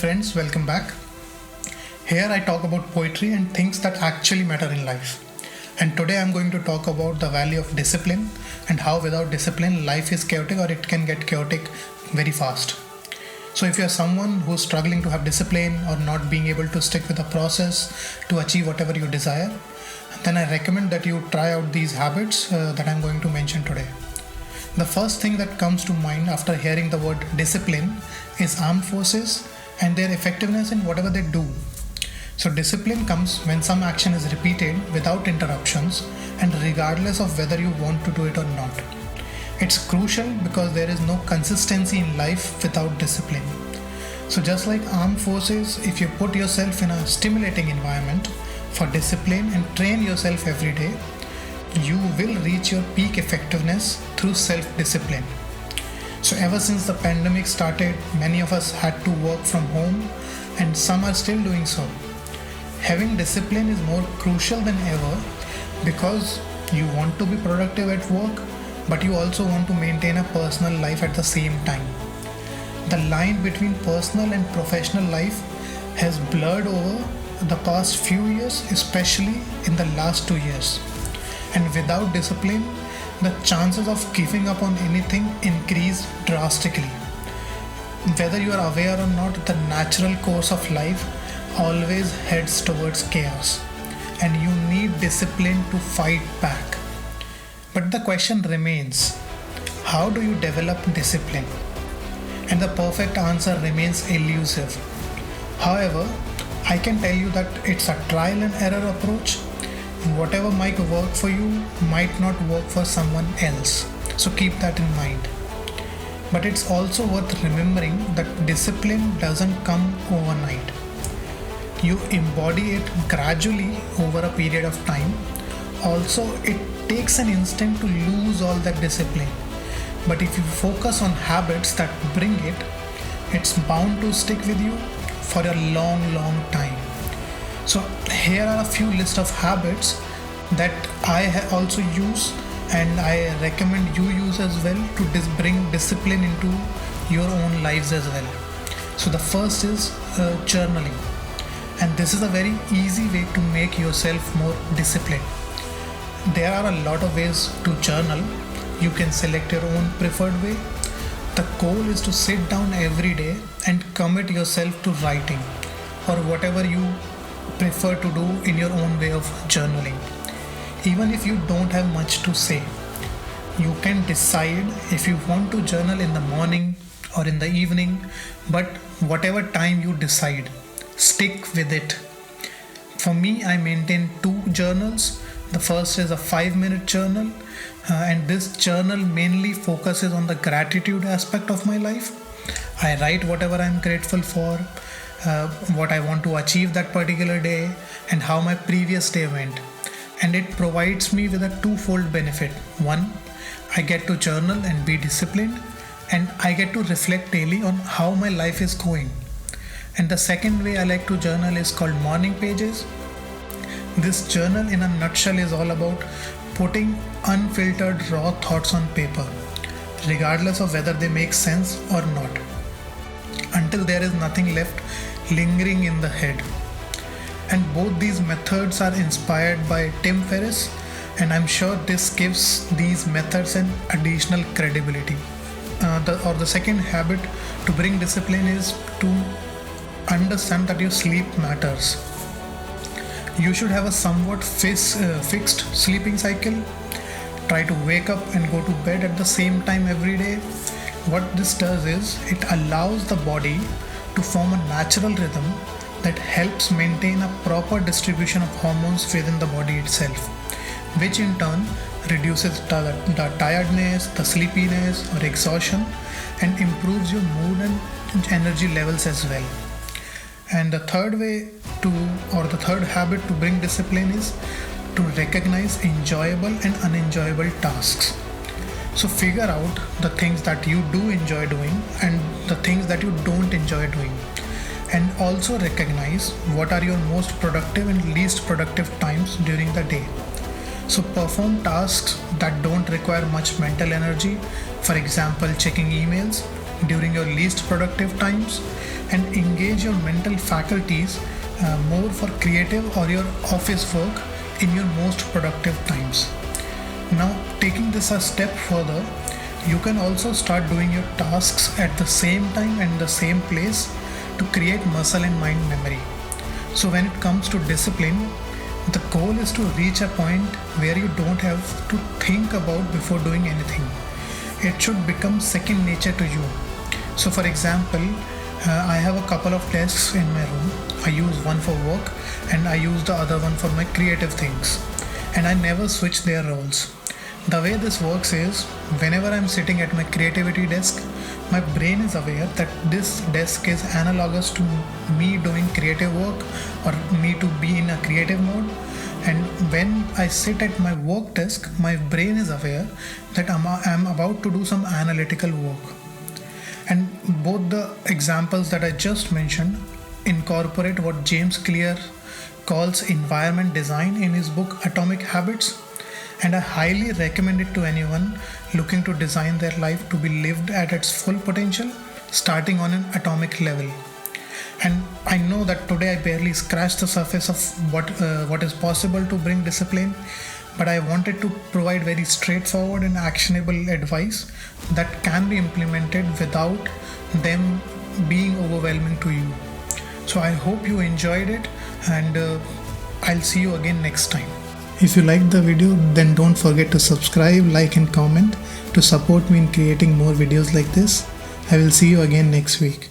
friends, welcome back. Here I talk about poetry and things that actually matter in life. And today I'm going to talk about the value of discipline and how without discipline life is chaotic or it can get chaotic very fast. So if you're someone who's struggling to have discipline or not being able to stick with a process to achieve whatever you desire, then I recommend that you try out these habits that I'm going to mention today. The first thing that comes to mind after hearing the word discipline is armed forces and their effectiveness in whatever they do. So discipline comes when some action is repeated without interruptions and regardless of whether you want to do it or not. It's crucial because there is no consistency in life without discipline. So just like armed forces, if you put yourself in a stimulating environment for discipline and train yourself every day, you will reach your peak effectiveness through self-discipline. So ever since the pandemic started, many of us had to work from home and some are still doing so. Having discipline is more crucial than ever because you want to be productive at work, but you also want to maintain a personal life at the same time. The line between personal and professional life has blurred over the past few years, especially in the last 2 years. And without discipline, the chances of giving up on anything increase drastically. Whether you are aware or not, the natural course of life always heads towards chaos, and you need discipline to fight back. But the question remains, how do you develop discipline? And the perfect answer remains elusive. However, I can tell you that it's a trial and error approach. Whatever might work for you might not work for someone else. So keep that in mind. But it's also worth remembering that discipline doesn't come overnight. You embody it gradually over a period of time. Also, it takes an instant to lose all that discipline. But if you focus on habits that bring it, it's bound to stick with you for a long time. So here are a few list of habits that I also use and I recommend you use as well to bring discipline into your own lives as well. So the first is journaling, and this is a very easy way to make yourself more disciplined. There are a lot of ways to journal. You can select your own preferred way. The goal is to sit down every day and commit yourself to writing or whatever you prefer to do in your own way of journaling. Even if you don't have much to say, you can decide if you want to journal in the morning or in the evening, but whatever time you decide, stick with it. For me, I maintain 2 journals. The first is a 5-minute journal, and this journal mainly focuses on the gratitude aspect of my life. I write whatever I'm grateful for, what I want to achieve that particular day, and how my previous day went. And it provides me with a twofold benefit. One, I get to journal and be disciplined, and I get to reflect daily on how my life is going. And the second way I like to journal is called morning pages. This journal in a nutshell is all about putting unfiltered raw thoughts on paper, regardless of whether they make sense or not, until there is nothing left lingering in the head. And both these methods are inspired by Tim Ferriss, and I'm sure this gives these methods an additional credibility. The second habit to bring discipline is to understand that your sleep matters. You should have a somewhat fixed sleeping cycle. Try to wake up and go to bed at the same time every day. What this does is it allows the body to form a natural rhythm that helps maintain a proper distribution of hormones within the body itself, which in turn reduces the tiredness, the sleepiness or exhaustion, and improves your mood and energy levels as well. And the third habit to bring discipline is to recognize enjoyable and unenjoyable tasks. So figure out the things that you do enjoy doing and the things that you don't enjoy doing. And also recognize what are your most productive and least productive times during the day. So perform tasks that don't require much mental energy, for example checking emails, during your least productive times, and engage your mental faculties more for creative or your office work in your most productive times. Now, taking this a step further, you can also start doing your tasks at the same time and the same place to create muscle and mind memory. So when it comes to discipline, the goal is to reach a point where you don't have to think about before doing anything. It should become second nature to you. So for example, I have a couple of desks in my room. I use one for work and I use the other one for my creative things. And I never switch their roles. The way this works is, whenever I'm sitting at my creativity desk, my brain is aware that this desk is analogous to me doing creative work or me to be in a creative mode. And when I sit at my work desk, my brain is aware that I'm about to do some analytical work. And both the examples that I just mentioned incorporate what James Clear calls environment design in his book Atomic Habits. And I highly recommend it to anyone looking to design their life to be lived at its full potential, starting on an atomic level. And I know that today I barely scratched the surface of what is possible to bring discipline, but I wanted to provide very straightforward and actionable advice that can be implemented without them being overwhelming to you. So I hope you enjoyed it, and I'll see you again next time. If you liked the video, then don't forget to subscribe, like and comment to support me in creating more videos like this. I will see you again next week.